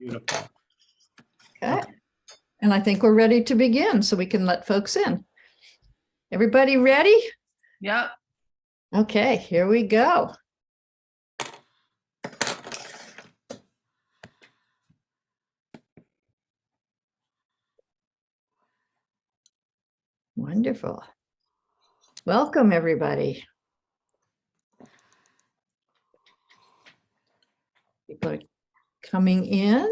Beautiful. Okay. And I think we're ready to begin, so we can let folks in. Everybody ready? Yep. Okay, here we go. Wonderful. Welcome, everybody. People are coming in.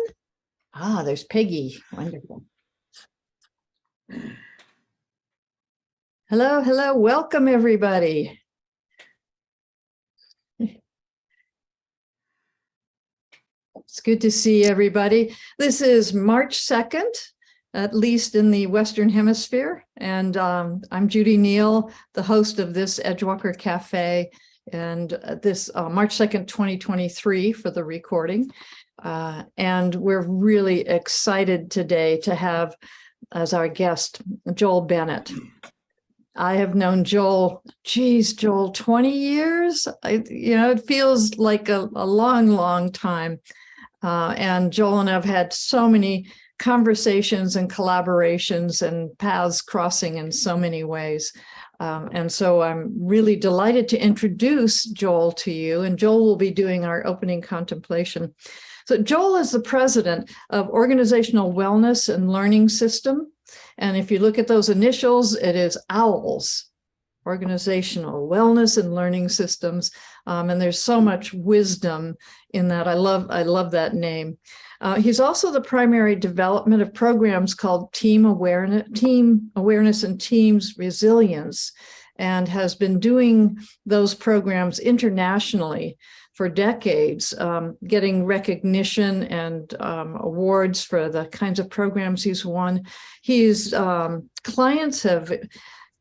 Ah, there's Peggy. Wonderful. Hello, hello. Welcome, everybody. It's good to see everybody. This is March 2nd, at least in the Western Hemisphere. And I'm Judy Neal, the host of this Edgewalker Cafe. And this March 2nd, 2023 for the recording. And we're really excited today to have as our guest, Joel Bennett. I have known Joel, Joel, 20 years. It feels like a long, long time. And Joel and I have had so many conversations and collaborations and paths crossing in so many ways. And so I'm really delighted to introduce Joel to you, and Joel will be doing our opening contemplation. So Joel is the president of Organizational Wellness and Learning System. And if you look at those initials, it is OWLS, Organizational Wellness and Learning Systems. And there's so much wisdom in that. I love that name. He's also the primary development of programs called Team Awareness and Teams Resilience, and has been doing those programs internationally for decades, getting recognition and awards for the kinds of programs he's won. His clients have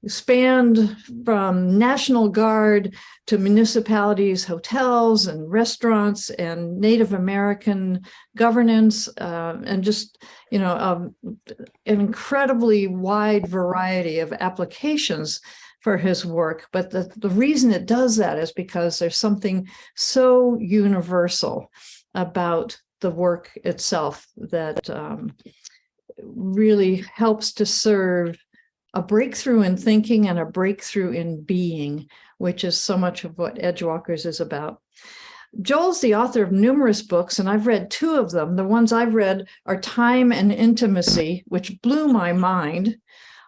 spanned from National Guard to municipalities, hotels and restaurants and Native American governance, and just, an incredibly wide variety of applications for his work. But the reason it does that is because there's something so universal about the work itself that really helps to serve a breakthrough in thinking and a breakthrough in being, which is so much of what Edgewalkers is about. Joel's the author of numerous books, and I've read two of them. The ones I've read are Time and Intimacy, which blew my mind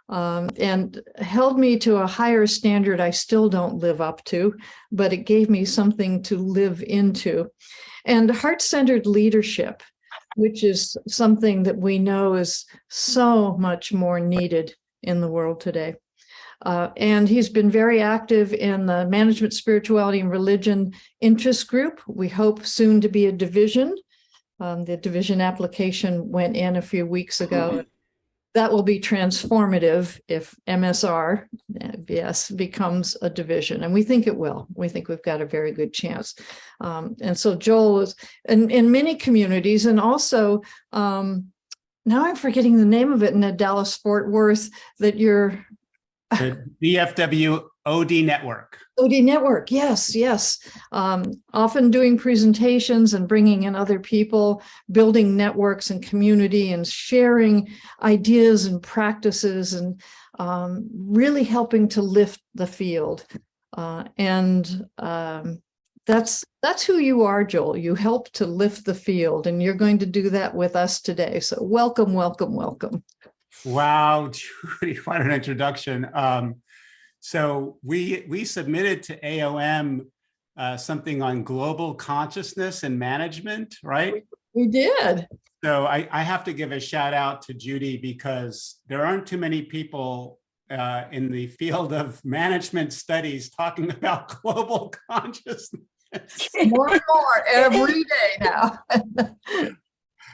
and held me to a higher standard I still don't live up to, but it gave me something to live into. And Heart-Centered Leadership, which is something that we know is so much more needed in the world today. And he's been very active in the Management, Spirituality, and Religion interest group. We hope soon to be a division. The division application went in a few weeks ago. That will be transformative if MSR, yes, becomes a division. And we think it will. We think we've got a very good chance. And so Joel is in many communities, and also, now I'm forgetting the name of it in the Dallas-Fort Worth that you're... The DFW OD Network. OD Network, yes. Often doing presentations and bringing in other people, building networks and community and sharing ideas and practices, and really helping to lift the field. That's who you are, Joel. You help to lift the field, and you're going to do that with us today. So welcome, welcome, welcome. Wow, Judy, what an introduction. So we submitted to AOM something on global consciousness and management, right? We did. So I have to give a shout out to Judy, because there aren't too many people in the field of management studies talking about global consciousness. More and more every day now.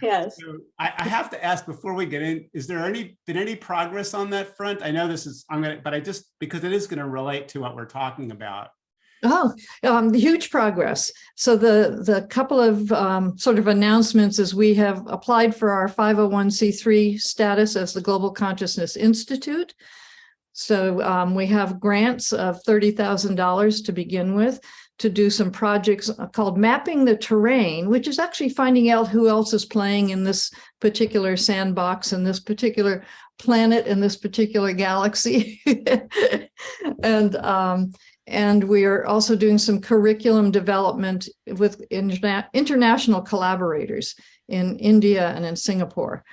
Yes. So I have to ask before we get in, been any progress on that front? I know this is, because it is going to relate to what we're talking about. Oh, huge progress. So the couple of sort of announcements is we have applied for our 501c3 status as the Global Consciousness Institute. So we have grants of $30,000 to begin with to do some projects called Mapping the Terrain, which is actually finding out who else is playing in this particular sandbox, in this particular planet, in this particular galaxy. And we are also doing some curriculum development with international collaborators in India and in Singapore.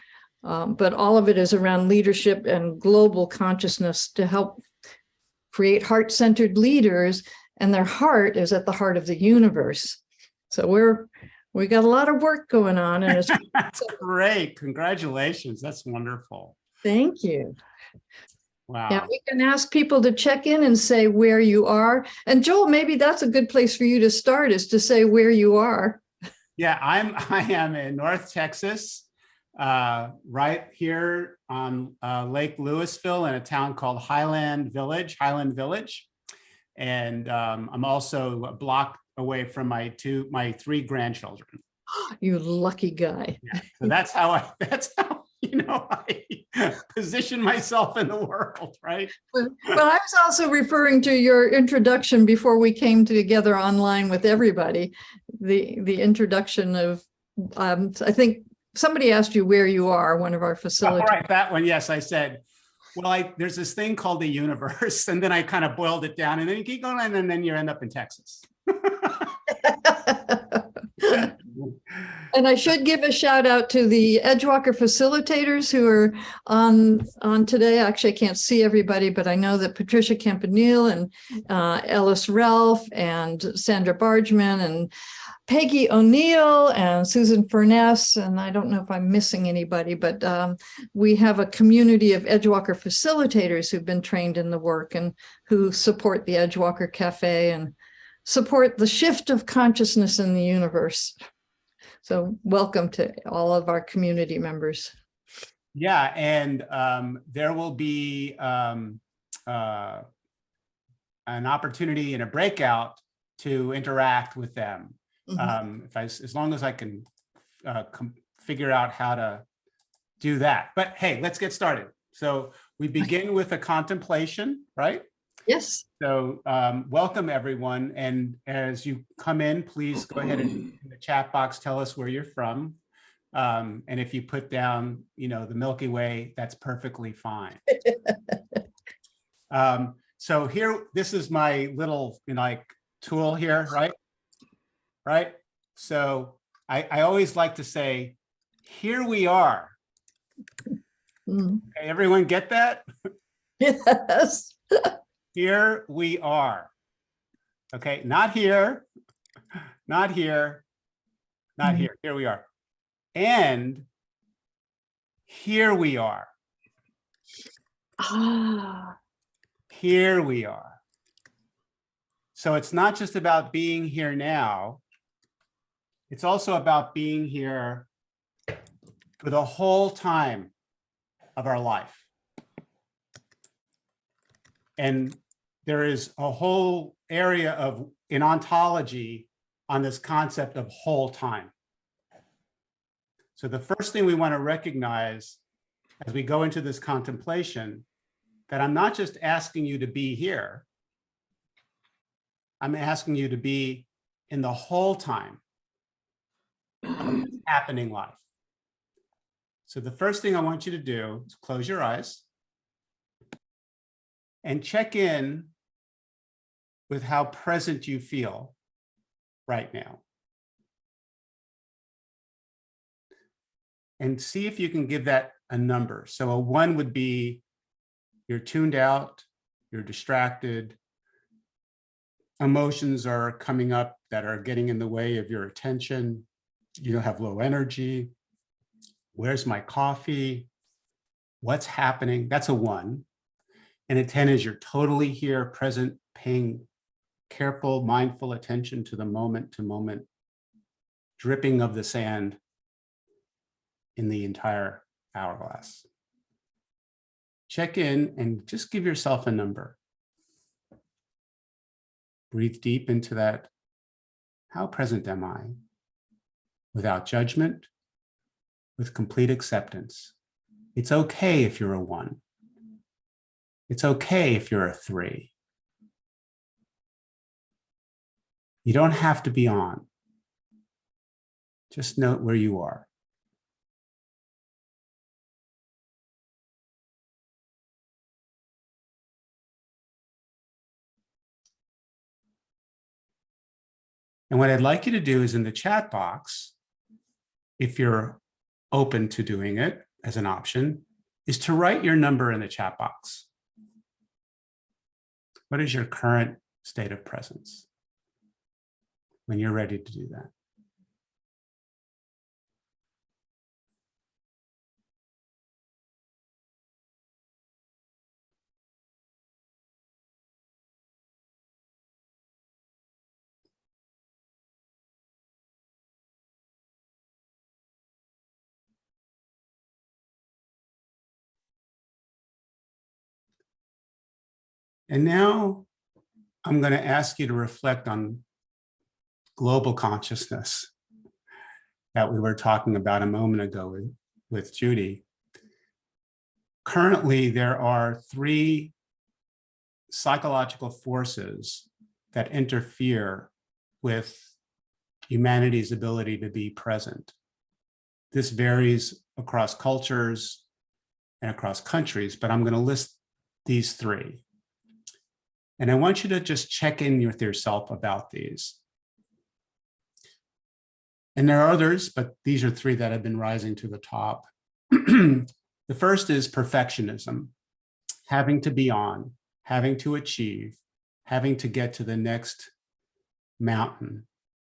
But all of it is around leadership and global consciousness to help create heart-centered leaders, and their heart is at the heart of the universe. So we got a lot of work going on, and it's That's great. Congratulations. That's wonderful. Thank you. Wow. Yeah, we can ask people to check in and say where you are. And Joel, maybe that's a good place for you to start, is to say where you are. Yeah, I am in North Texas, right here on Lake Louisville in a town called Highland Village. And I'm also a block away from my 3 grandchildren. You lucky guy. Yeah, so that's how I position myself in the world, right? But I was also referring to your introduction before we came together online with everybody. The introduction of, I think somebody asked you where you are, one of our facilities. All right, that one, yes, I said, well, there's this thing called the universe, and then I kind of boiled it down, and then you keep going, and then you end up in Texas. And I should give a shout out to the Edgewalker facilitators who are on today. Actually, I can't see everybody, but I know that Patricia Campanile and Ellis Ralph and Sandra Bargeman and Peggy O'Neill and Susan Furness, and I don't know if I'm missing anybody, but we have a community of Edgewalker facilitators who've been trained in the work and who support the Edgewalker Cafe and support the shift of consciousness in the universe. So welcome to all of our community members. Yeah, and there will be an opportunity in a breakout to interact with them. Mm-hmm. As long as I can figure out how to do that. But hey, let's get started. So we begin with a contemplation, right? Yes. So welcome everyone. And as you come in, please go ahead and in the chat box, tell us where you're from. And if you put down, the Milky Way, that's perfectly fine. So here, this is my little, tool here, right? Right. So I always like to say, here we are. Okay, everyone get that? Yes. Here we are. Okay, not here, not here, not here. Here we are. And here we are. Here we are. So it's not just about being here now. It's also about being here for the whole time of our life. And there is a whole area in ontology on this concept of whole time. So the first thing we want to recognize as we go into this contemplation, that I'm not just asking you to be here, I'm asking you to be in the whole time of this happening life. So the first thing I want you to do is close your eyes and check in with how present you feel right now. And see if you can give that a number. So a 1 would be you're tuned out, you're distracted, emotions are coming up that are getting in the way of your attention, you have low energy, where's my coffee, what's happening? That's a 1. And a 10 is you're totally here, present, paying careful, mindful attention to the moment to moment dripping of the sand in the entire hourglass. Check in and just give yourself a number. Breathe deep into that. How present am I? Without judgment, with complete acceptance. It's okay if you're a 1. It's okay if you're a 3. You don't have to be on. Just note where you are. And what I'd like you to do is in the chat box, if you're open to doing it as an option, is to write your number in the chat box. What is your current state of presence when you're ready to do that? And now I'm going to ask you to reflect on global consciousness that we were talking about a moment ago with Judy. Currently, there are 3 psychological forces that interfere with humanity's ability to be present. This varies across cultures and across countries, but I'm going to list these 3. And I want you to just check in with yourself about these. And there are others, but these are 3 that have been rising to the top. The first is perfectionism, having to be on, having to achieve, having to get to the next mountain,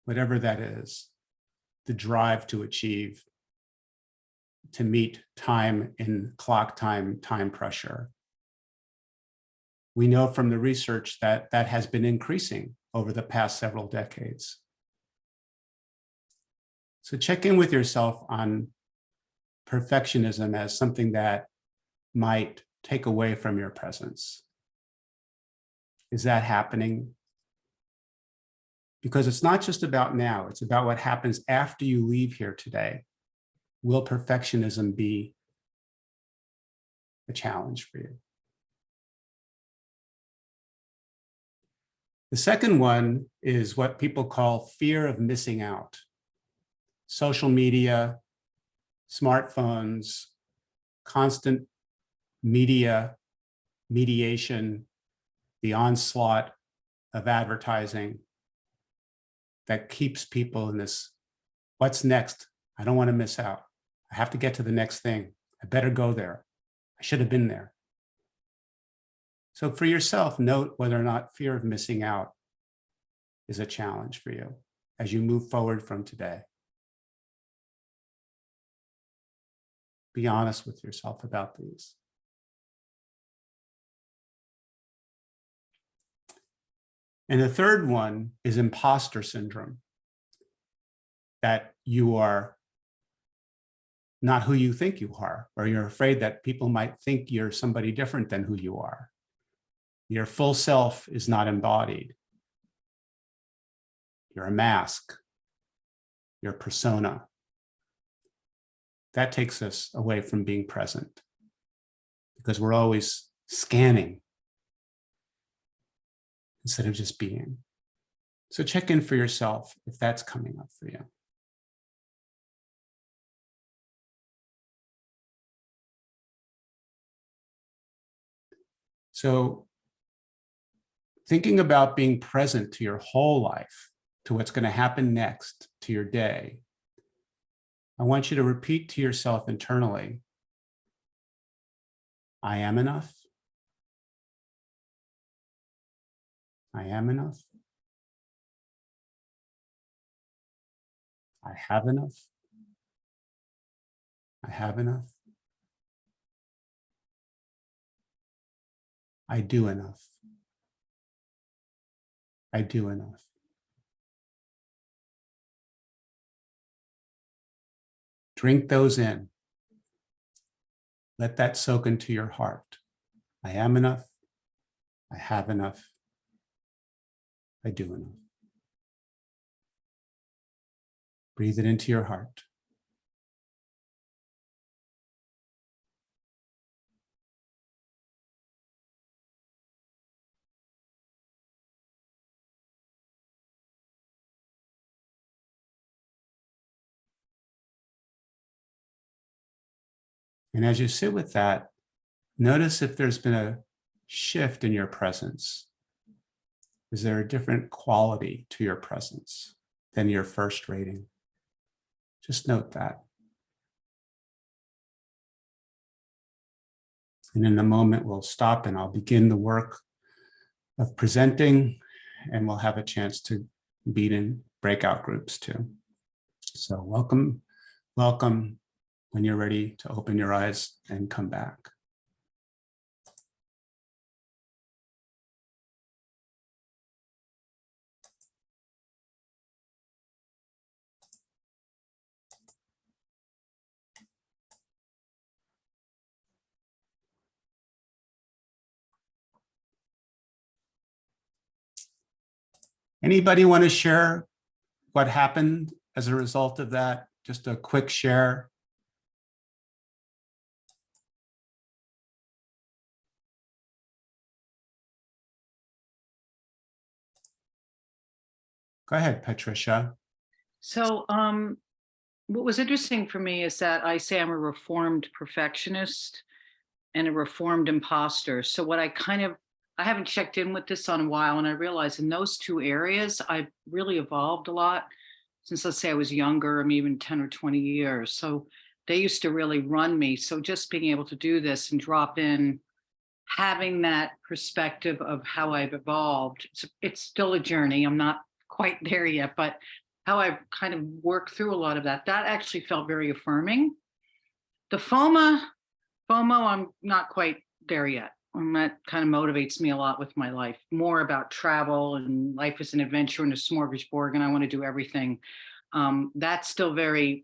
whatever that is, the drive to achieve, to meet time in clock time, time pressure. We know from the research that that has been increasing over the past several decades. So check in with yourself on perfectionism as something that might take away from your presence. Is that happening? Because it's not just about now, it's about what happens after you leave here today. Will perfectionism be a challenge for you? The second one is what people call fear of missing out. Social media, smartphones, constant media, mediation, the onslaught of advertising that keeps people in this, what's next? I don't want to miss out. I have to get to the next thing. I better go there. I should have been there. So for yourself, note whether or not fear of missing out is a challenge for you as you move forward from today. Be honest with yourself about these. And the third one is imposter syndrome, that you are not who you think you are, or you're afraid that people might think you're somebody different than who you are. Your full self is not embodied. You're a mask, you're a persona. That takes us away from being present because we're always scanning instead of just being. So check in for yourself if that's coming up for you. So thinking about being present to your whole life, to what's going to happen next, to your day, I want you to repeat to yourself internally, I am enough. I am enough. I have enough. I have enough. I do enough. I do enough. Drink those in. Let that soak into your heart. I am enough. I have enough. I do enough. Breathe it into your heart. And as you sit with that, notice if there's been a shift in your presence. Is there a different quality to your presence than your first rating? Just note that. And in a moment, we'll stop and I'll begin the work of presenting, and we'll have a chance to meet in breakout groups too. So welcome, welcome when you're ready to open your eyes and come back. Anybody want to share what happened as a result of that? Just a quick share. Go ahead, Patricia. So, what was interesting for me is that I say I'm a reformed perfectionist and a reformed imposter. So what I haven't checked in with this on a while, and I realized in those two areas, I've really evolved a lot since, let's say I was younger, I'm even 10 or 20 years. So they used to really run me. So just being able to do this and drop in, having that perspective of how I've evolved, it's still a journey. I'm not quite there yet, but how I've kind of worked through a lot of that actually felt very affirming. The FOMO, I'm not quite there yet. And that kind of motivates me a lot with my life, more about travel and life is an adventure and a smorgasbord, and I want to do everything. That's still very,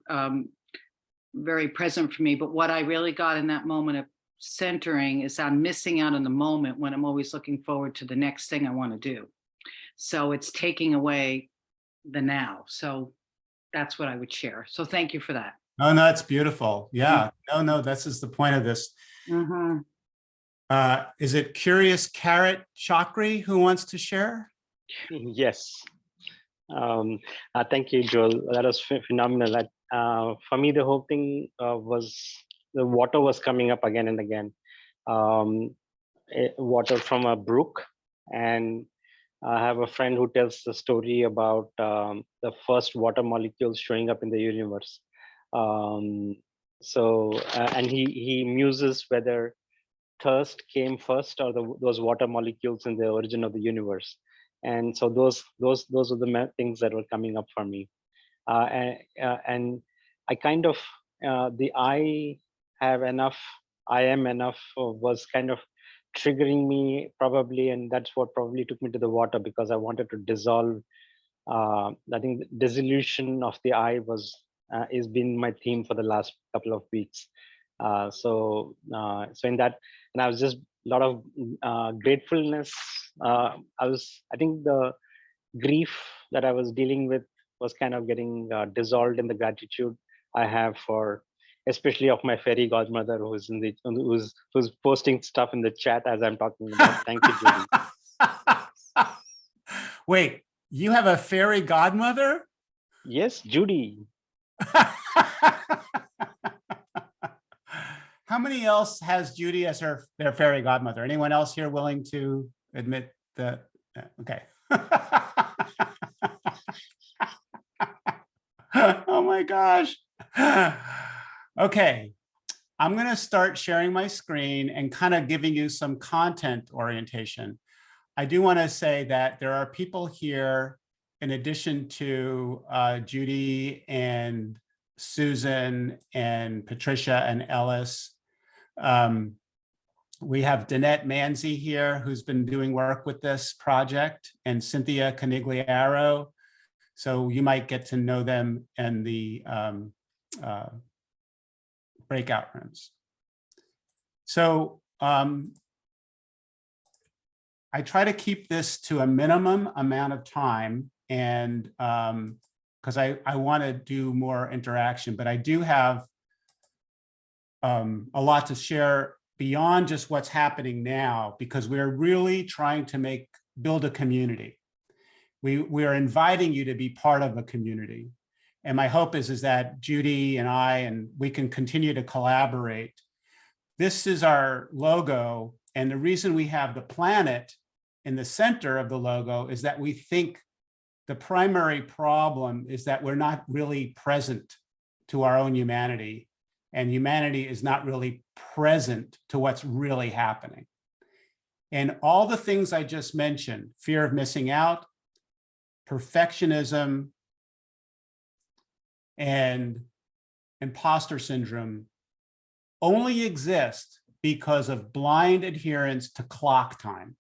very present for me. But what I really got in that moment of centering is I'm missing out on the moment when I'm always looking forward to the next thing I want to do. So it's taking away the now. So that's what I would share. So thank you for that. Oh, no, it's beautiful. Yeah, no, this is the point of this. Mm-hmm. Is it Curious Carrot Chakri who wants to share? Yes. Thank you, Joel. That was phenomenal. For me, the whole thing was the water was coming up again and again. Water from a brook. And I have a friend who tells the story about the first water molecules showing up in the universe. And he muses whether thirst came first or those water molecules in the origin of the universe. And so those are the things that were coming up for me. And I kind of, the I am enough was kind of triggering me probably, and that's what probably took me to the water, because I wanted to dissolve. I think the dissolution of the I is been my theme for the last couple of weeks. So in that, and I was just a lot of gratefulness. I think the grief that I was dealing with was kind of getting dissolved in the gratitude I have for, especially of my fairy godmother who's posting stuff in the chat as I'm talking about. Thank you, Judy. Wait, you have a fairy godmother? Yes, Judy. How many else has Judy as their fairy godmother? Anyone else here willing to admit that? Okay. Oh my gosh. Okay. I'm going to start sharing my screen and kind of giving you some content orientation. I do want to say that there are people here, in addition to Judy and Susan and Patricia and Ellis. We have Danette Manzi here, who's been doing work with this project, and Cynthia Canigliaro. So you might get to know them in the breakout rooms. So I try to keep this to a minimum amount of time, and because I want to do more interaction, but I do have a lot to share beyond just what's happening now, because we're really trying to build a community. We are inviting you to be part of a community. And my hope is that Judy and we can continue to collaborate this is our logo. And the reason we have the planet in the center of the logo is that we think the primary problem is that we're not really present to our own humanity, and humanity is not really present to what's really happening. And all the things I just mentioned, fear of missing out, perfectionism, and imposter syndrome only exist because of blind adherence to clock time.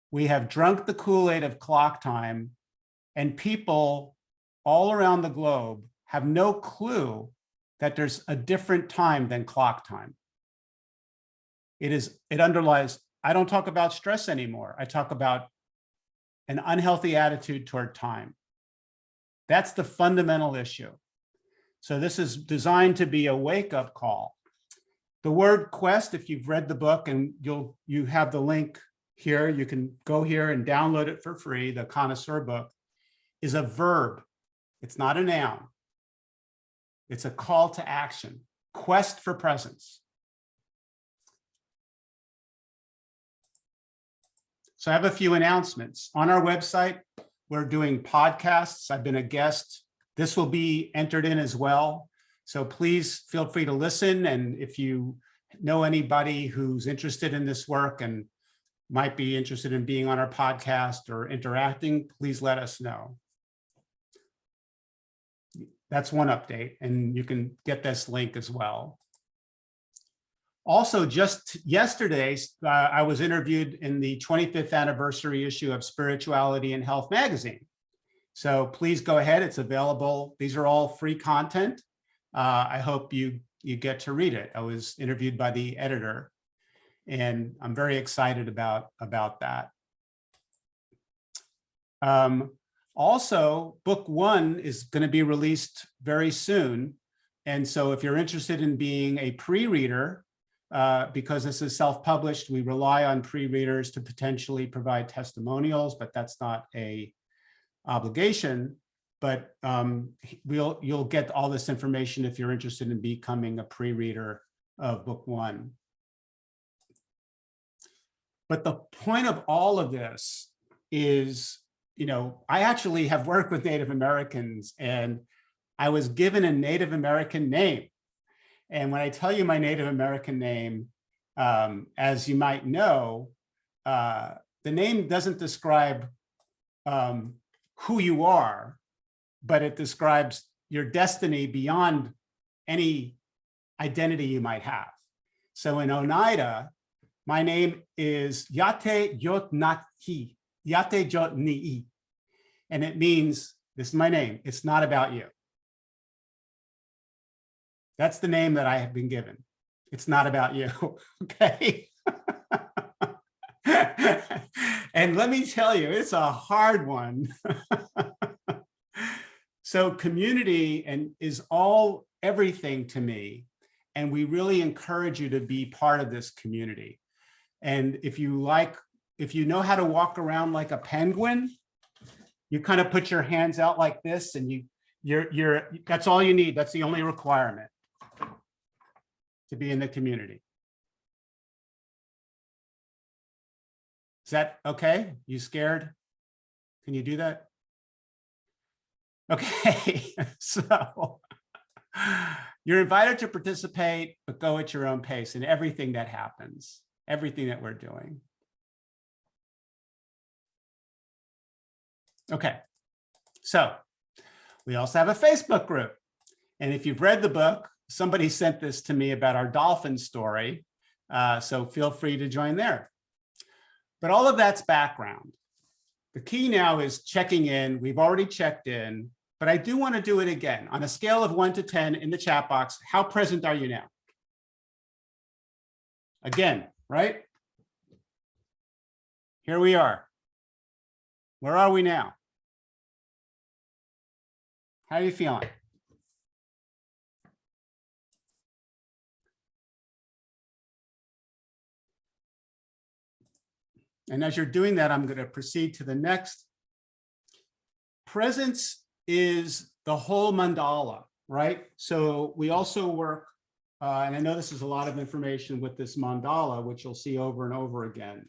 We have drunk the Kool-Aid of clock time, and people all around the globe have no clue that there's a different time than clock time. It underlies, I don't talk about stress anymore. I talk about an unhealthy attitude toward time. That's the fundamental issue. So this is designed to be a wake-up call. The word quest, if you've read the book, and you have the link here, you can go here and download it for free, the connoisseur book, is a verb. It's not a noun. It's a call to action, quest for presence. So I have a few announcements. On our website, we're doing podcasts. I've been a guest. This will be entered in as well. So please feel free to listen. And if you know anybody who's interested in this work and might be interested in being on our podcast or interacting, please let us know. That's one update, and you can get this link as well. Also, just yesterday, I was interviewed in the 25th anniversary issue of Spirituality and Health magazine. So please go ahead, it's available. These are all free content. I hope you get to read it. I was interviewed by the editor, and I'm very excited about that. Also, book 1 is going to be released very soon. And so if you're interested in being a pre-reader, because this is self-published, we rely on pre-readers to potentially provide testimonials, but that's not an obligation. But you'll get all this information if you're interested in becoming a pre-reader of book 1. But the point of all of this is, I actually have worked with Native Americans, and I was given a Native American name. And when I tell you my Native American name, as you might know, the name doesn't describe who you are, but it describes your destiny beyond any identity you might have. So in Oneida, my name is Yate Jotnaki, Yate Jotni'i. And it means, this is my name, it's not about you. That's the name that I have been given. It's not about you, okay? And let me tell you, it's a hard one. So community is everything to me. And we really encourage you to be part of this community. And if you know how to walk around like a penguin, you kind of put your hands out like this, and that's all you need. That's the only requirement to be in the community. Is that okay? You scared? Can you do that? Okay, so you're invited to participate, but go at your own pace in everything that happens, everything that we're doing. Okay, so we also have a Facebook group. And if you've read the book, somebody sent this to me about our dolphin story. So feel free to join there. But all of that's background. The key now is checking in. We've already checked in, but I do want to do it again. On a scale of 1 to 10 in the chat box, how present are you now? Again, right? Here we are. Where are we now? How are you feeling? And as you're doing that, I'm going to proceed to the next. Presence is the whole mandala, right? So we also work and I know this is a lot of information with this mandala, which you'll see over and over again.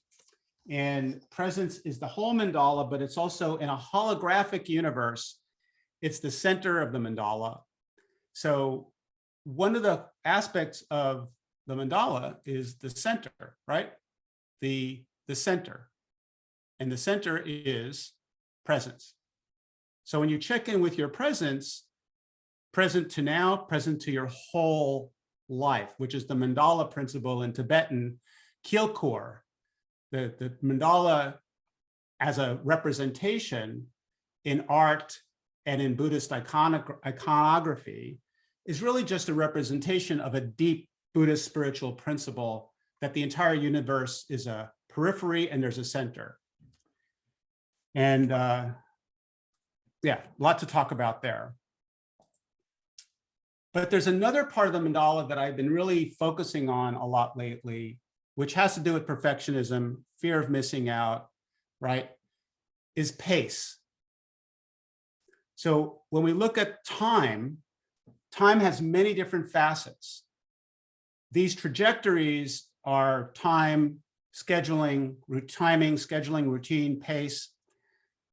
And presence is the whole mandala, but it's also in a holographic universe. It's the center of the mandala. So one of the aspects of the mandala is the center, right? The center. And the center is presence. So when you check in with your presence, present to now, present to your whole life, which is the mandala principle in Tibetan, Kyilkor. The mandala as a representation in art and in Buddhist iconography is really just a representation of a deep Buddhist spiritual principle that the entire universe is a periphery and there's a center. And yeah, a lot to talk about there. But there's another part of the mandala that I've been really focusing on a lot lately, which has to do with perfectionism, fear of missing out, right, is pace. So when we look at time, time has many different facets. These trajectories are time, scheduling, timing, scheduling, routine, pace.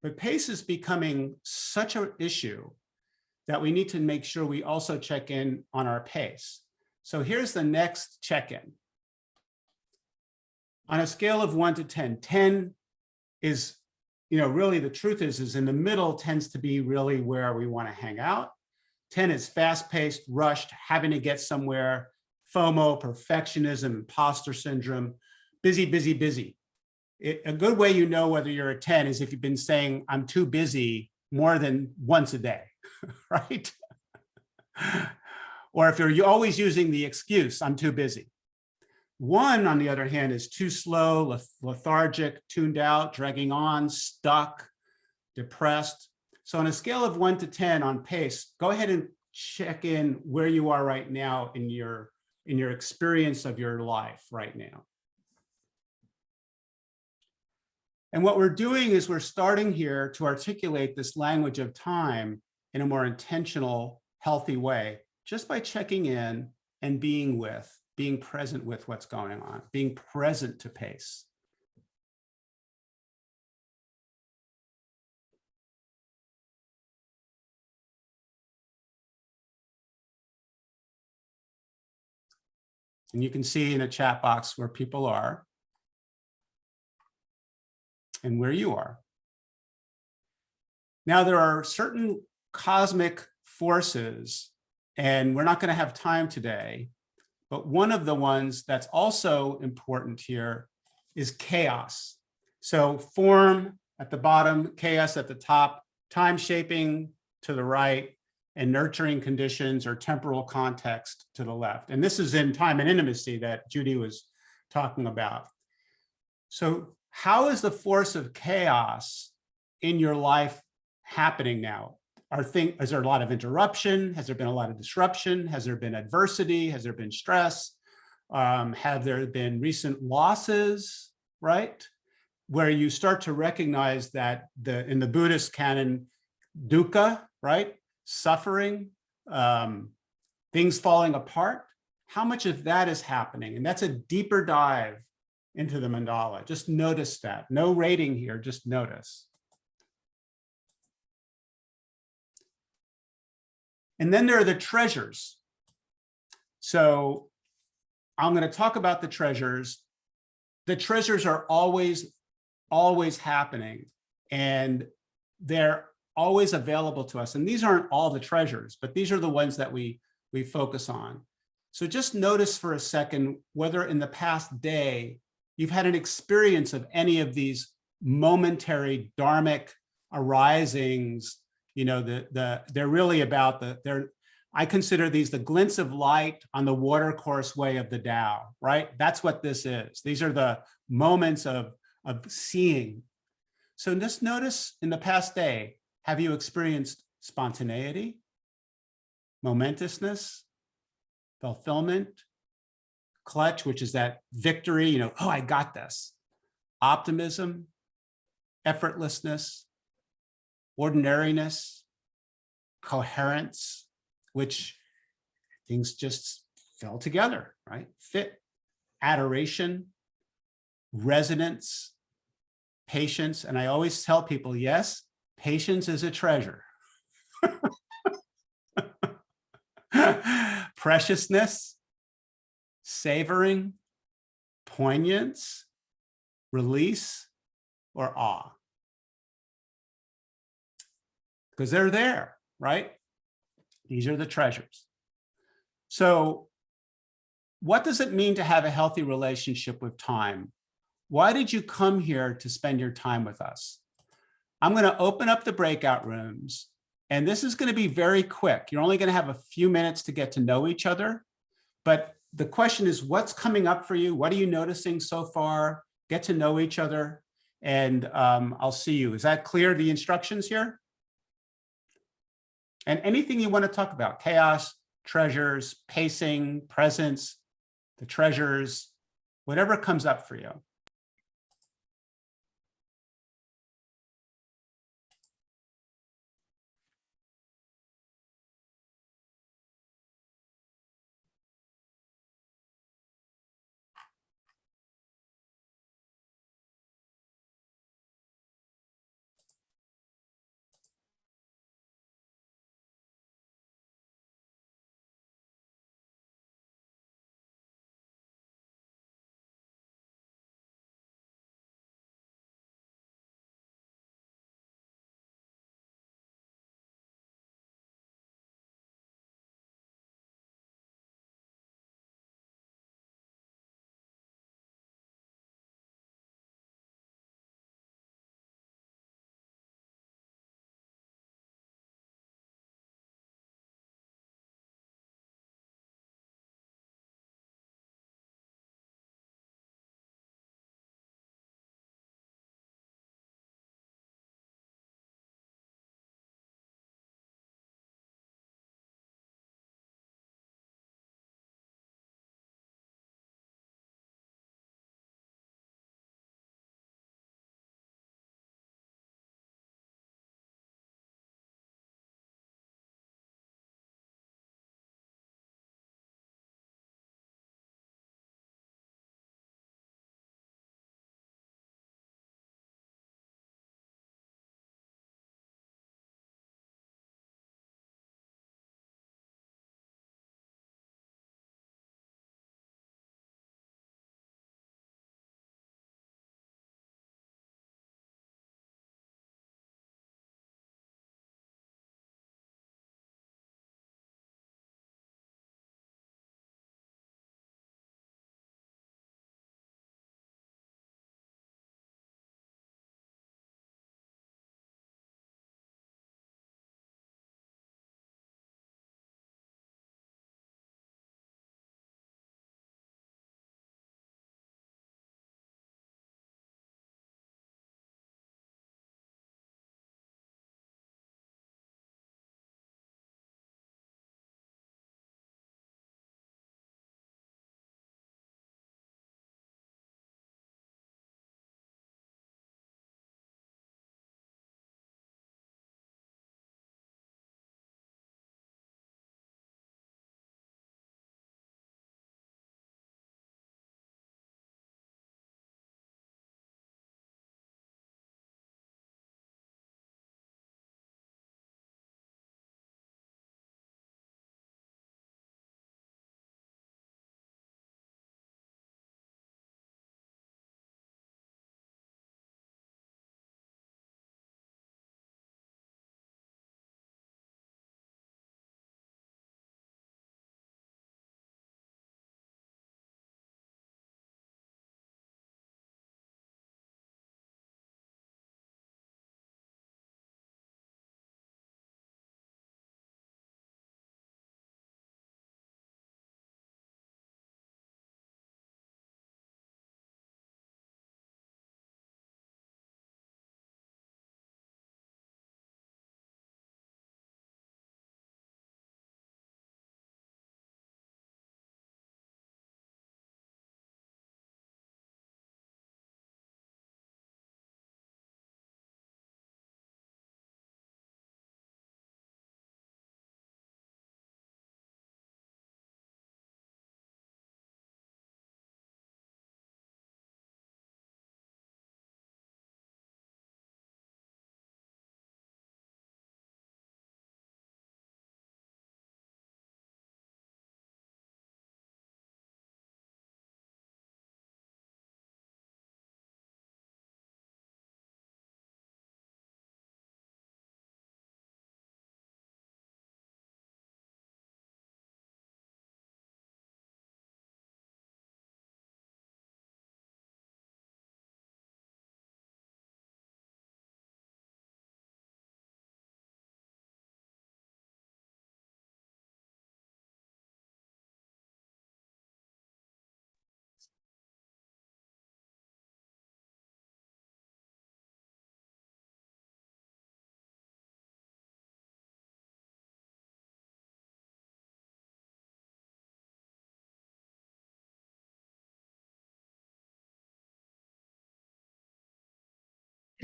But pace is becoming such an issue that we need to make sure we also check in on our pace. So here's the next check-in. On a scale of 1 to 10, 10 is, really the truth is in the middle tends to be really where we want to hang out. 10 is fast-paced, rushed, having to get somewhere, FOMO, perfectionism, imposter syndrome, busy, busy, busy. A good way you know whether you're a 10 is if you've been saying, I'm too busy more than once a day, right? Or if you're always using the excuse, I'm too busy. 1, on the other hand, is too slow, lethargic, tuned out, dragging on, stuck, depressed. So on a scale of 1 to 10 on pace, go ahead and check in where you are right now in your experience of your life right now. And what we're doing is we're starting here to articulate this language of time in a more intentional, healthy way, just by checking in and being present with what's going on, being present to pace. And you can see in the chat box where people are and where you are. Now, there are certain cosmic forces, and we're not going to have time today, but one of the ones that's also important here is chaos. So form at the bottom, chaos at the top, time shaping to the right, and nurturing conditions or temporal context to the left. And this is in time and intimacy that Judy was talking about. So how is the force of chaos in your life happening now? Is there a lot of interruption? Has there been a lot of disruption? Has there been adversity? Has there been stress? Have there been recent losses, right? Where you start to recognize that in the Buddhist canon, dukkha, right? Suffering, things falling apart. How much of that is happening? And that's a deeper dive into the mandala. Just notice that. No rating here, just notice. And then there are the treasures. So I'm going to talk about the treasures. The treasures are always happening, and they're always available to us. And these aren't all the treasures, but these are the ones that we focus on. So just notice for a second whether in the past day you've had an experience of any of these momentary dharmic arisings. They're really about I consider these the glints of light on the watercourse way of the Tao, right? That's what this is. These are the moments of seeing. So just notice in the past day, have you experienced spontaneity, momentousness, fulfillment, clutch, which is that victory, oh, I got this, optimism, effortlessness, ordinariness, coherence, which things just fell together, right? Fit, adoration, resonance, patience. And I always tell people, yes, patience is a treasure. Preciousness, savoring, poignance, release, or awe. Because they're there, right? These are the treasures. So what does it mean to have a healthy relationship with time? Why did you come here to spend your time with us? I'm going to open up the breakout rooms, and this is going to be very quick. You're only going to have a few minutes to get to know each other. But the question is, what's coming up for you? What are you noticing so far? Get to know each other, and I'll see you. Is that clear, the instructions here? And anything you want to talk about, chaos, treasures, pacing, presence, the treasures, whatever comes up for you.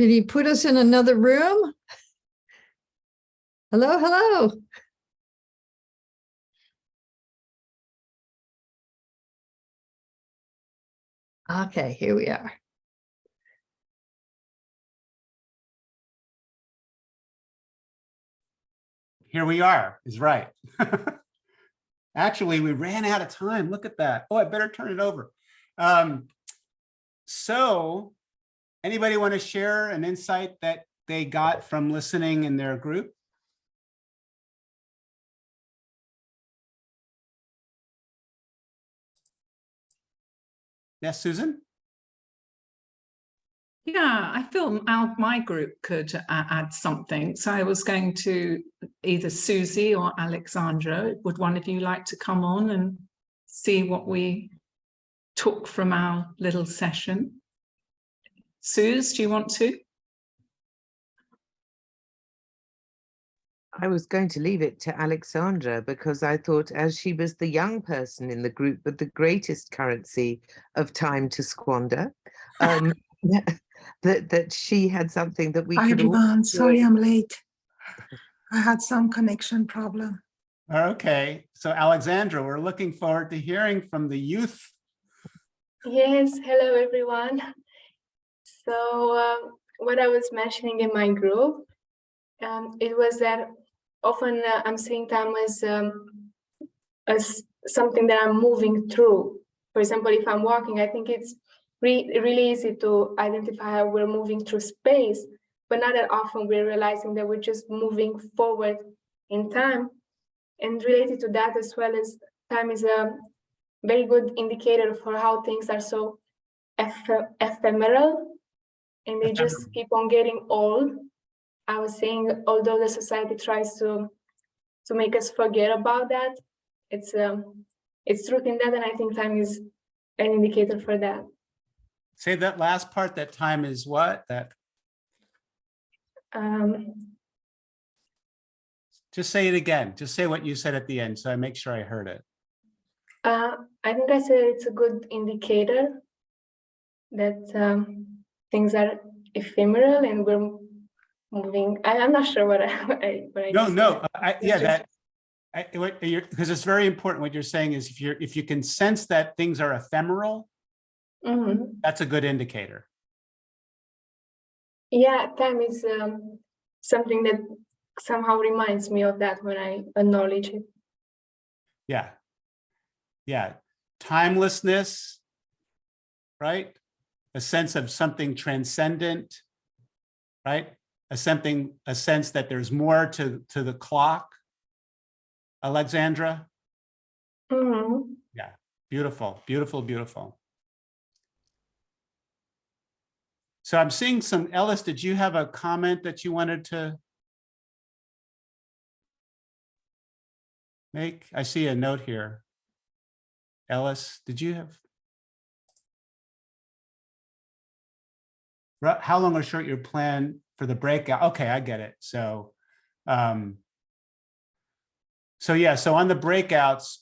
Did he put us in another room? Hello, hello. Okay, here we are. Here we are, is right. Actually, we ran out of time. Look at that. Oh, I better turn it over. So anybody want to share an insight that they got from listening in their group? Yes, Susan? Yeah, I feel my group could add something. So I was going to either Susie or Alexandra. Would one of you like to come on and see what we took from our little session? Suze, do you want to? I was going to leave it to Alexandra because I thought, as she was the young person in the group with the greatest currency of time to squander, that she had something that we Hi could all everyone, sorry enjoy. I'm late. I had some connection problem. Okay, so Alexandra, we're looking forward to hearing from the youth. Yes, hello everyone. So what I was mentioning in my group, it was that often I'm seeing time as something that I'm moving through. For example, if I'm walking, I think it's really easy to identify how we're moving through space, but not that often we're realizing that we're just moving forward in time. And related to that as well, as time is a very good indicator for how things are so ephemeral, and they just keep on getting old. I was saying, although the society tries to make us forget about that, it's truth in that, and I think time is an indicator for that. Say that last part, that time is what? That just say it again. Just say what you said at the end so I make sure I heard it. I think I said it's a good indicator that things are ephemeral and we're moving. I'm not sure what I No, yeah, that because it's very important. What you're saying is if you can sense that things are ephemeral, that's a good indicator. Yeah, time is something that somehow reminds me of that when I acknowledge it. Yeah, timelessness, right? A sense of something transcendent, right? A sense that there's more to the clock. Alexandra? Yeah, beautiful, beautiful, beautiful. So I'm seeing some, Ellis, did you have a comment that you wanted to make? I see a note here. Ellis, did you have? How long or short your plan for the breakout? Okay, I get it. So, yeah, so on the breakouts,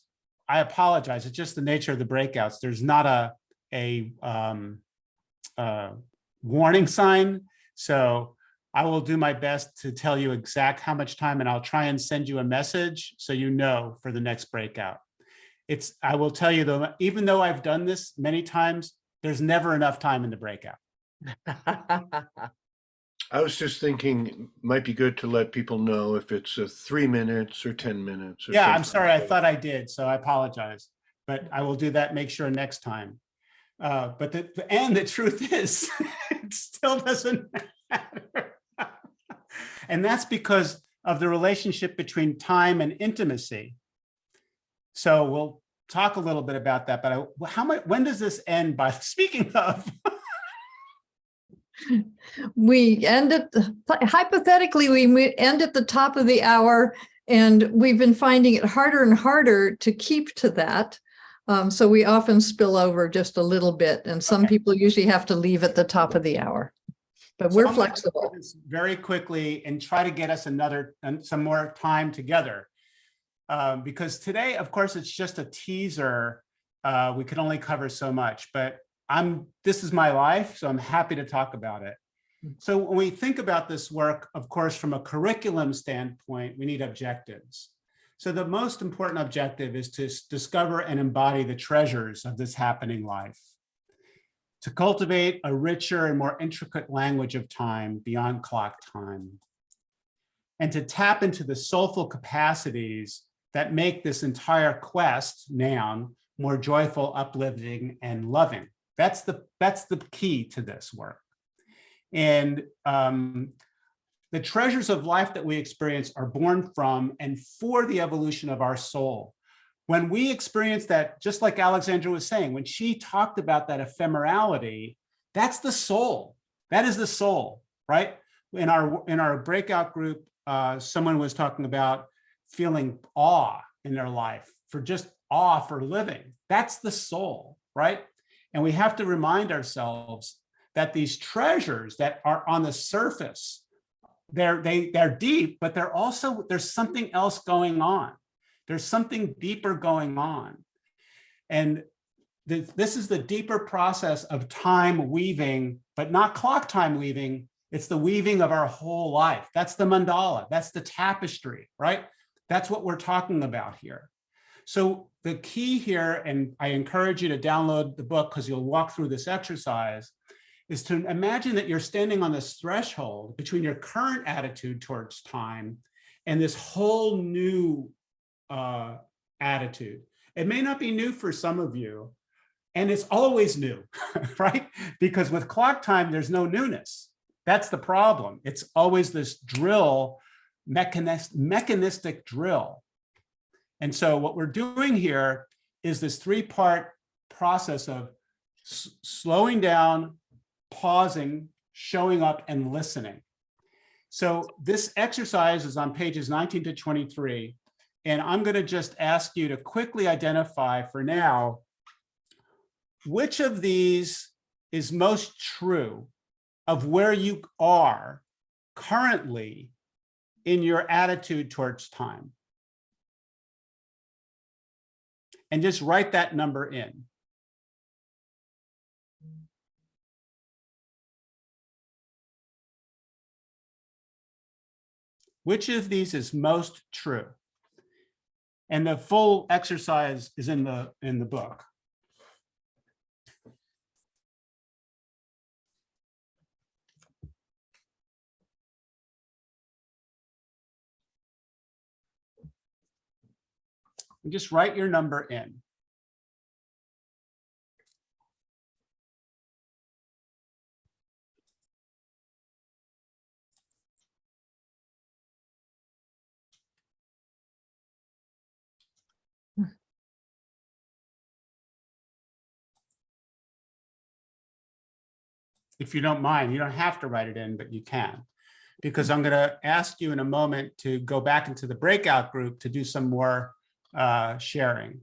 I apologize. It's just the nature of the breakouts. There's not a warning sign. So I will do my best to tell you exact how much time, and I'll try and send you a message so you know for the next breakout. I will tell you though, even though I've done this many times, there's never enough time in the breakout. I was just thinking it might be good to let people know if it's 3 minutes or 10 minutes. Or yeah, I'm something sorry. like I thought I did, so I apologize. But I will do that, make sure next time. But the truth is, it still doesn't matter. And that's because of the relationship between time and intimacy. So we'll talk a little bit about that. But when does this end? By speaking of. We end at, hypothetically, we end at the top of the hour, and we've been finding it harder and harder to keep to that. So we often spill over just a little bit, and some people usually have to leave at the top of the hour, but we're flexible. Very quickly and try to get us some more time together. Because today, of course, it's just a teaser. We can only cover so much, but this is my life, so I'm happy to talk about it. So when we think about this work, of course, from a curriculum standpoint, we need objectives. So the most important objective is to discover and embody the treasures of this happening life, to cultivate a richer and more intricate language of time beyond clock time, and to tap into the soulful capacities that make this entire quest, noun, more joyful, uplifting, and loving. That's the key to this work. And the treasures of life that we experience are born from and for the evolution of our soul. When we experience that, just like Alexandra was saying, when she talked about that ephemerality, that's the soul. That is the soul, right? In our breakout group, someone was talking about feeling awe in their life, for just awe for living. That's the soul, right? And we have to remind ourselves that these treasures that are on the surface, they're deep, but there's something else going on. There's something deeper going on. And this is the deeper process of time weaving, but not clock time weaving. It's the weaving of our whole life. That's the mandala. That's the tapestry, right? That's what we're talking about here. So the key here, and I encourage you to download the book because you'll walk through this exercise, is to imagine that you're standing on this threshold between your current attitude towards time and this whole new attitude. It may not be new for some of you, and it's always new, right? Because with clock time, there's no newness. That's the problem. It's always this drill, mechanistic drill. And so what we're doing here is this three-part process of slowing down, pausing, showing up, and listening. So this exercise is on pages 19 to 23. And I'm going to just ask you to quickly identify for now, which of these is most true of where you are currently in your attitude towards time. And just write that number in. Which of these is most true? And the full exercise is in the book. And just write your number in. If you don't mind, you don't have to write it in, but you can, because I'm going to ask you in a moment to go back into the breakout group to do some more sharing.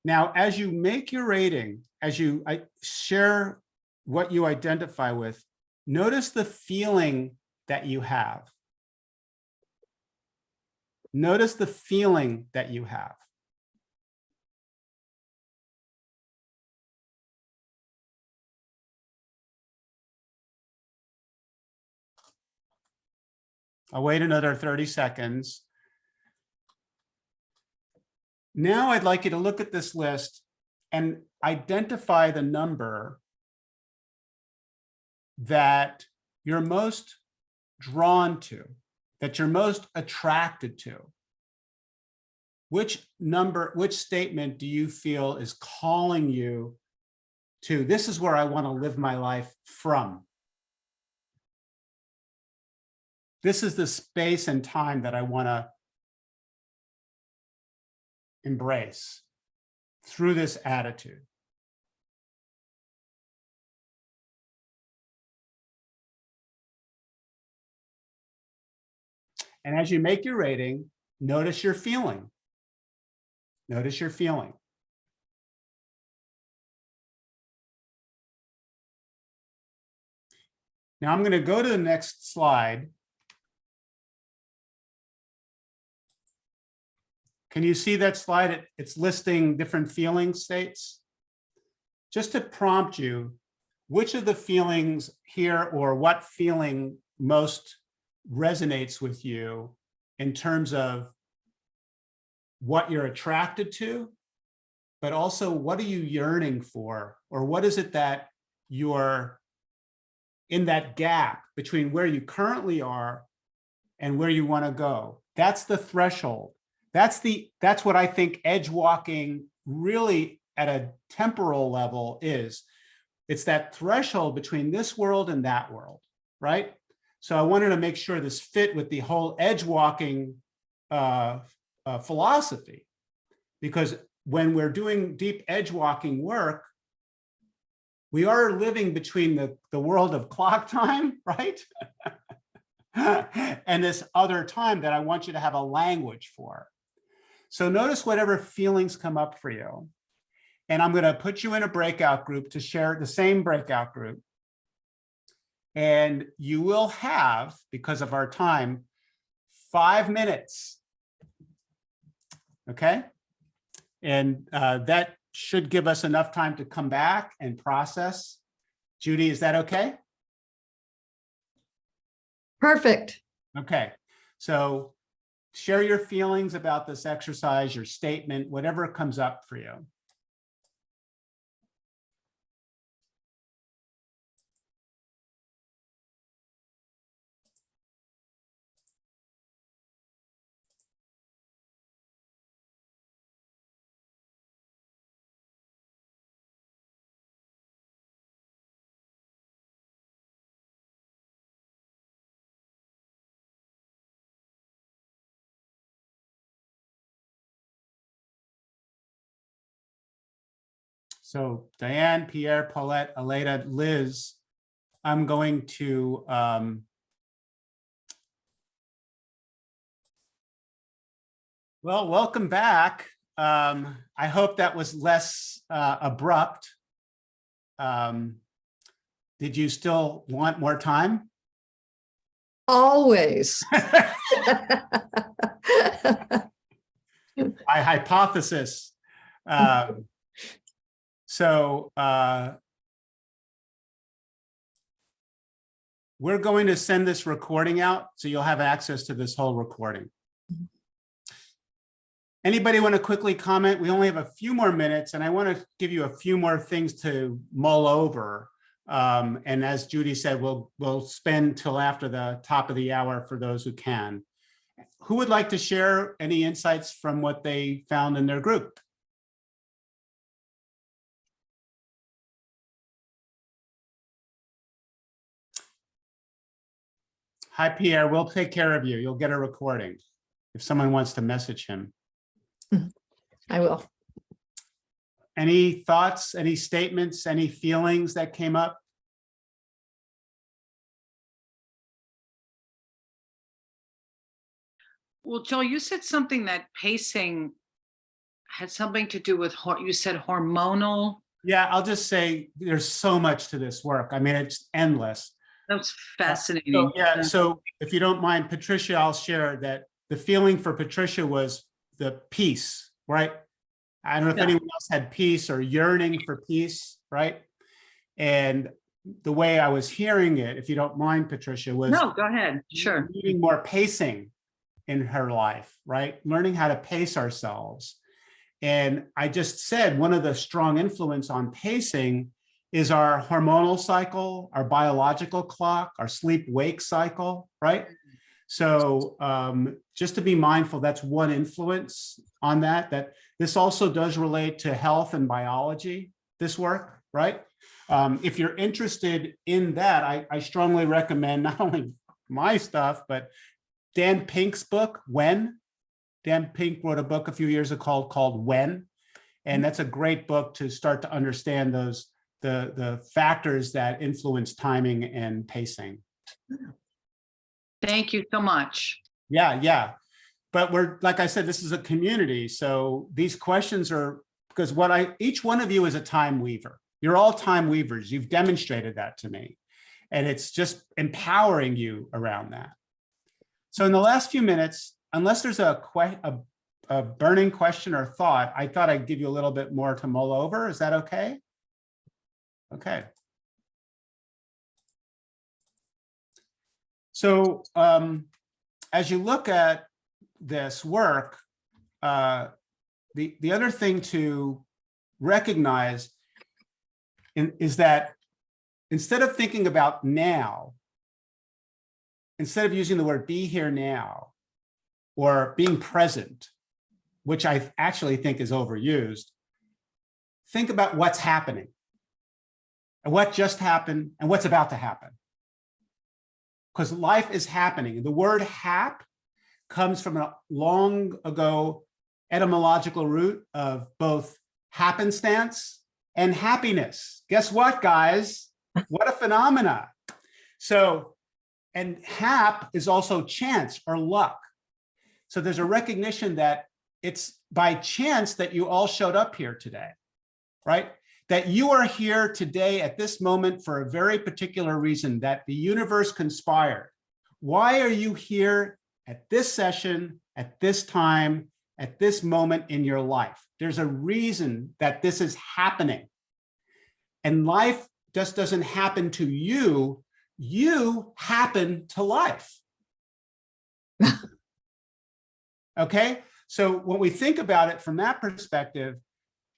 Now, as you make your rating, as you share what you identify with, notice the feeling that you have. Notice the feeling that you have. I'll wait another 30 seconds. Now I'd like you to look at this list and identify the number that you're most drawn to, that you're most attracted to. Which number, which statement do you feel is calling you to, this is where I want to live my life from? This is the space and time that I want to embrace through this attitude. And as you make your rating, notice your feeling. Notice your feeling. Now I'm going to go to the next slide. Can you see that slide? It's listing different feeling states. Just to prompt you, which of the feelings here or what feeling most resonates with you in terms of what you're attracted to, but also what are you yearning for? Or what is it that you're in that gap between where you currently are and where you want to go? That's the threshold. That's what I think edge walking really at a temporal level is. It's that threshold between this world and that world, right? So I wanted to make sure this fit with the whole edge walking philosophy, because when we're doing deep edge walking work, we are living between the world of clock time, right? And this other time that I want you to have a language for. So notice whatever feelings come up for you. And I'm going to put you in a breakout group to share the same breakout group. And you will have, because of our time, 5 minutes. Okay? And that should give us enough time to come back and process. Judy, is that okay? Perfect. Okay. So share your feelings about this exercise, your statement, whatever comes up for you. So Diane, Pierre, Paulette, Aleda, Liz, I'm going to well, welcome back. I hope that was less abrupt. Did you still want more time? Always. By hypothesis. So we're going to send this recording out, so you'll have access to this whole recording. Anybody want to quickly comment? We only have a few more minutes, and I want to give you a few more things to mull over. And as Judy said, we'll spend till after the top of the hour for those who can. Who would like to share any insights from what they found in their group? Hi, Pierre. We'll take care of you. You'll get a recording if someone wants to message him. I will. Any thoughts, any statements, any feelings that came up? Well, Joel, you said something that pacing had something to do with, you said hormonal. Yeah, I'll just say there's so much to this work. I mean, it's endless. That's fascinating. So, yeah, so if you don't mind, Patricia, I'll share that the feeling for Patricia was the peace, right? I don't know if anyone else had peace or yearning for peace, right? And the way I was hearing it, if you don't mind, Patricia, was no, go ahead. Sure. needing more pacing in her life, right? Learning how to pace ourselves. And I just said one of the strong influence on pacing is our hormonal cycle, our biological clock, our sleep-wake cycle, right? So just to be mindful, that's one influence on that, that this also does relate to health and biology, this work, right? If you're interested in that, I strongly recommend not only my stuff, but Dan Pink's book, When. Dan Pink wrote a book a few years ago called When, and that's a great book to start to understand those the factors that influence timing and pacing. Thank you so much. Yeah. But we're, like I said, this is a community. So these questions are, because each one of you is a time weaver. You're all time weavers. You've demonstrated that to me. And it's just empowering you around that. So in the last few minutes, unless there's a a burning question or thought, I thought I'd give you a little bit more to mull over. Is that okay? Okay. So as you look at this work, the other thing to recognize is that instead of thinking about now, instead of using the word be here now or being present, which I actually think is overused, think about what's happening and what just happened and what's about to happen. Because life is happening. The word hap comes from a long ago etymological root of both happenstance and happiness. Guess what, guys? What a phenomena. So, and hap is also chance or luck. So there's a recognition that it's by chance that you all showed up here today, right? That you are here today at this moment for a very particular reason, that the universe conspired. Why are you here at this session, at this time, at this moment in your life? There's a reason that this is happening. And life just doesn't happen to you, you happen to life. Okay, so when we think about it from that perspective,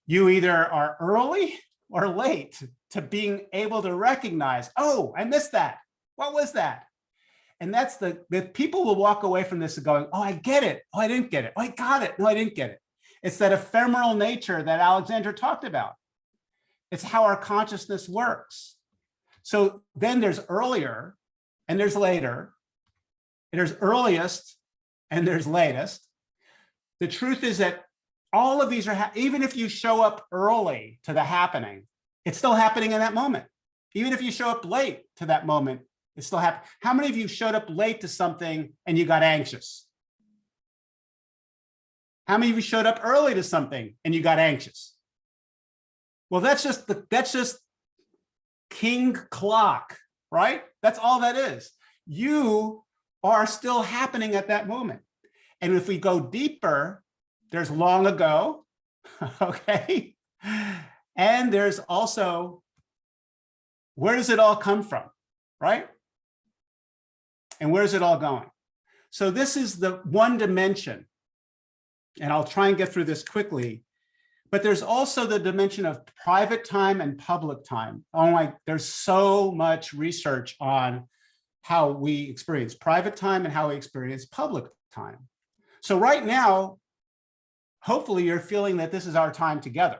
you either are early or late to being able to recognize, oh, I missed that. What was that? And that's the people will walk away from this and going, oh, I get it. Oh, I didn't get it. Oh, I got it. No, I didn't get it. It's that ephemeral nature that Alexandra talked about. It's how our consciousness works. So then there's earlier and there's later, and there's earliest and there's latest. The truth is that all of these are, even if you show up early to the happening, it's still happening in that moment. Even if you show up late to that moment, it's still happening. How many of you showed up late to something and you got anxious? How many of you showed up early to something and you got anxious? Well, that's just king clock, right? That's all that is. You are still happening at that moment. And if we go deeper, there's long ago, okay? And there's also, where does it all come from, right? And where's it all going? So this is the one dimension, and I'll try and get through this quickly, but there's also the dimension of private time and public time. Oh my, there's so much research on how we experience private time and how we experience public time. So right now, hopefully you're feeling that this is our time together,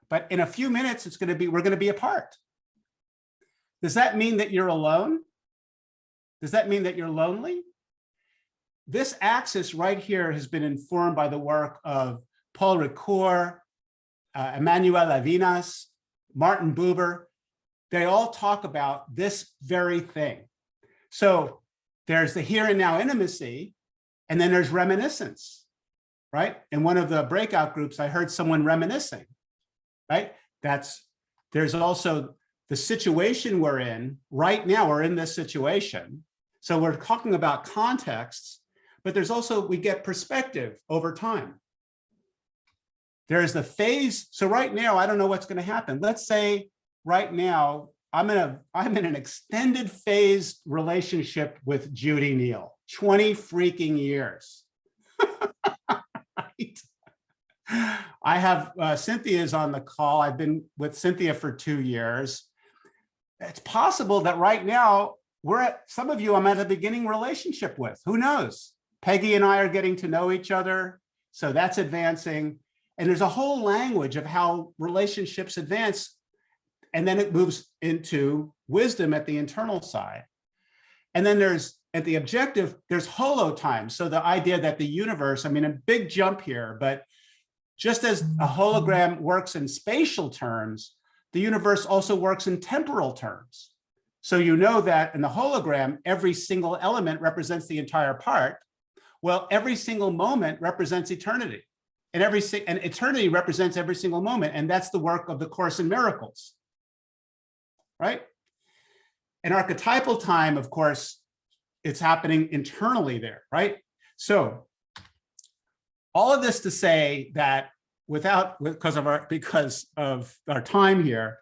but in a few minutes, we're going to be apart. Does that mean that you're alone? Does that mean that you're lonely? This axis right here has been informed by the work of Paul Ricoeur, Emmanuel Levinas, Martin Buber. They all talk about this very thing. So there's the here and now intimacy, and then there's reminiscence, right? In one of the breakout groups, I heard someone reminiscing, right? There's also the situation we're in right now. We're in this situation. So we're talking about contexts, but there's also, we get perspective over time. There's the phase. So right now, I don't know what's going to happen. Let's say right now, I'm in an extended phase relationship with Judy Neal, 20 freaking years. Right? I have Cynthia's on the call. I've been with Cynthia for 2 years. It's possible that right now, some of you I'm at a beginning relationship with. Who knows? Peggy and I are getting to know each other. So that's advancing. And there's a whole language of how relationships advance. And then it moves into wisdom at the internal side. And then at the objective, there's holo time. So the idea that the universe, I mean, a big jump here, but just as a hologram works in spatial terms, the universe also works in temporal terms. So you know that in the hologram, every single element represents the entire part. Well, every single moment represents eternity. And eternity represents every single moment. And that's the work of the Course in Miracles, right? And archetypal time, of course, it's happening internally there, right? So all of this to say that because of our time here,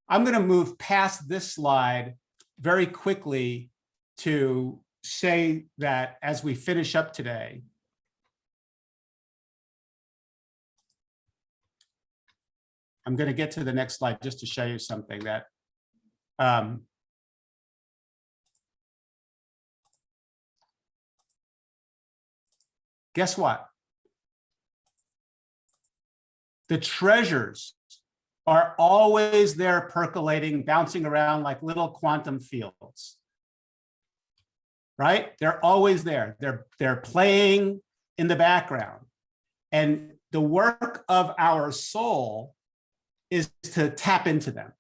I'm going to move past this slide very quickly to say that as we finish up today, I'm going to get to the next slide just to show you something that guess what? The treasures are always there percolating, bouncing around like little quantum fields, right? They're always there. They're playing in the background. And the work of our soul is to tap into them,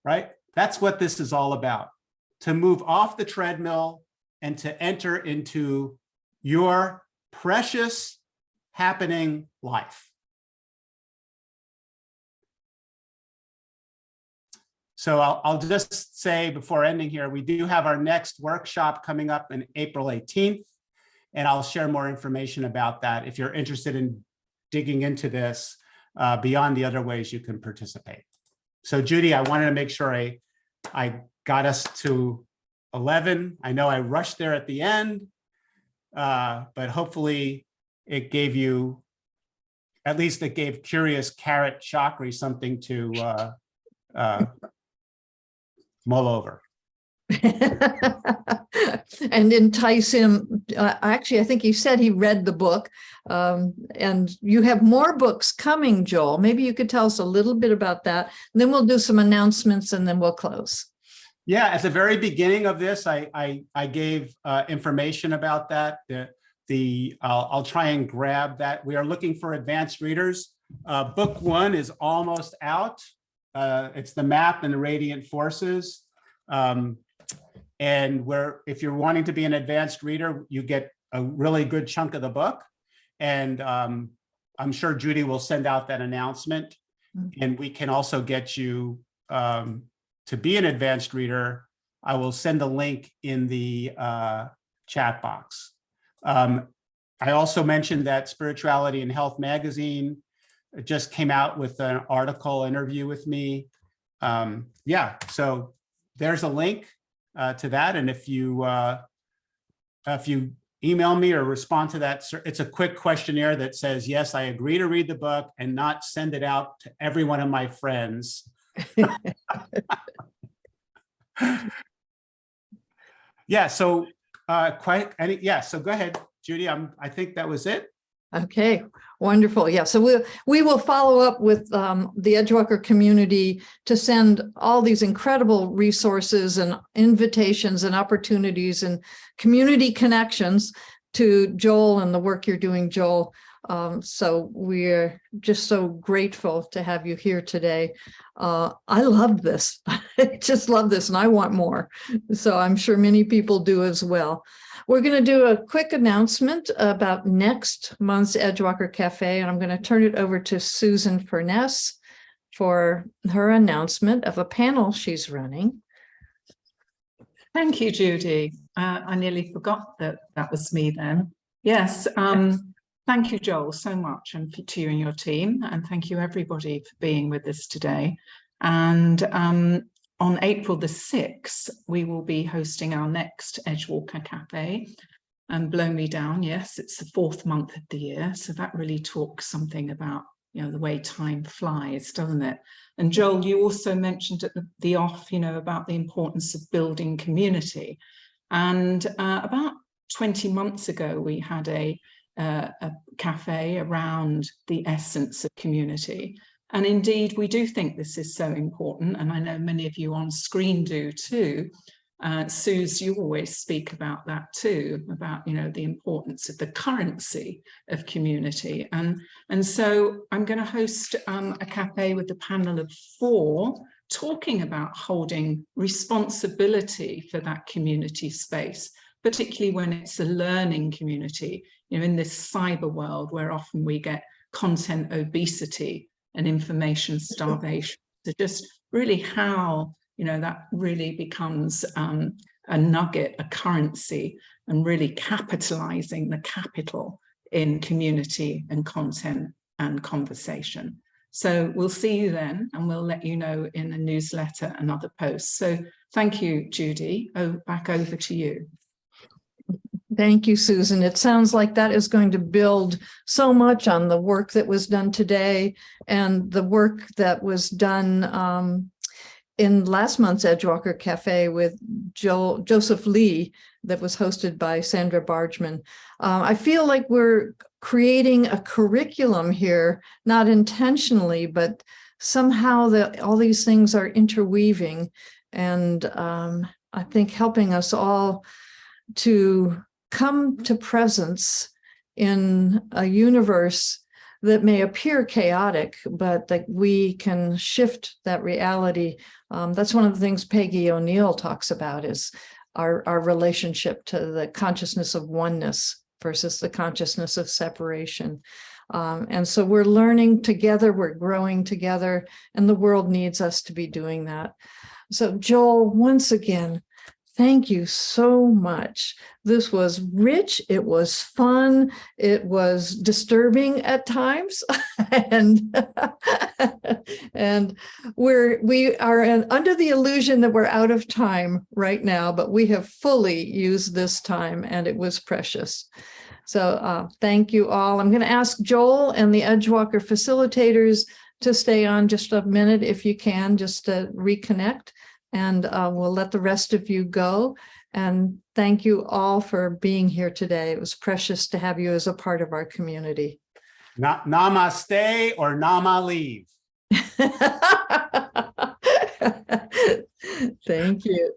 right? That's what this is all about, to move off the treadmill and to enter into your precious happening life. So I'll just say before ending here, we do have our next workshop coming up in April 18th, and I'll share more information about that if you're interested in digging into this beyond the other ways you can participate. So Judy, I wanted to make sure I got us to 11. I know I rushed there at the end, but hopefully it gave you, at least it gave curious Carrot Chakri something to mull over. And entice him. Actually, I think he said he read the book, and you have more books coming, Joel. Maybe you could tell us a little bit about that, and then we'll do some announcements and then we'll close. Yeah, at the very beginning of this, I gave information about that. I'll try and grab that. We are looking for advanced readers. Book 1 is almost out. It's the map and the radiant forces. And if you're wanting to be an advanced reader, you get a really good chunk of the book. And I'm sure Judy will send out that announcement. And we can also get you to be an advanced reader. I will send a link in the chat box. I also mentioned that Spirituality and Health magazine just came out with an article interview with me. Yeah, so there's a link to that. And if you email me or respond to that, it's a quick questionnaire that says, yes, I agree to read the book and not send it out to every one of my friends. Yeah, so so go ahead, Judy. I think that was it. Okay, wonderful. Yeah, so we will follow up with the Edgewalker community to send all these incredible resources and invitations and opportunities and community connections to Joel and the work you're doing, Joel. So we're just so grateful to have you here today. I love this. I just love this, and I want more. So I'm sure many people do as well. We're going to do a quick announcement about next month's Edgewalker Cafe, and I'm going to turn it over to Susan Furness for her announcement of a panel she's running. Thank you, Judy. I nearly forgot that was me then. Yes. Thank you, Joel, so much, and to you and your team. And thank you, everybody, for being with us today. And on April the 6th, we will be hosting our next Edgewalker Cafe. And blow me down, yes, it's the 4th month of the year. So that really talks something about, the way time flies, doesn't it? And Joel, you also mentioned at the off, about the importance of building community. And about 20 months ago, we had a cafe around the essence of community. And indeed, we do think this is so important. And I know many of you on screen do too. Suze, you always speak about that too, about, the importance of the currency of community. And so I'm going to host a cafe with a panel of 4 talking about holding responsibility for that community space, particularly when it's a learning community, in this cyber world where often we get content obesity and information starvation. So just really how, that really becomes a nugget, a currency, and really capitalizing the capital in community and content and conversation. So we'll see you then, and we'll let you know in a newsletter and other posts. So thank you, Judy. Back over to you. Thank you, Susan. It sounds like that is going to build so much on the work that was done today and the work that was done in last month's Edgewalker Cafe with Joseph Lee that was hosted by Sandra Bargeman. I feel like we're creating a curriculum here, not intentionally, but somehow all these things are interweaving, and I think helping us all to come to presence in a universe that may appear chaotic, but that we can shift that reality. That's one of the things Peggy O'Neill talks about, is our relationship to the consciousness of oneness versus the consciousness of separation. And so we're learning together, we're growing together, and the world needs us to be doing that. So Joel, once again, thank you so much. This was rich, it was fun, it was disturbing at times, and we are under the illusion that we're out of time right now, but we have fully used this time, and it was precious. So thank you all. I'm going to ask Joel and the Edgewalker facilitators to stay on just a minute if you can, just to reconnect. And we'll let the rest of you go. And thank you all for being here today. It was precious to have you as a part of our community. Namaste or nama leave. Thank you.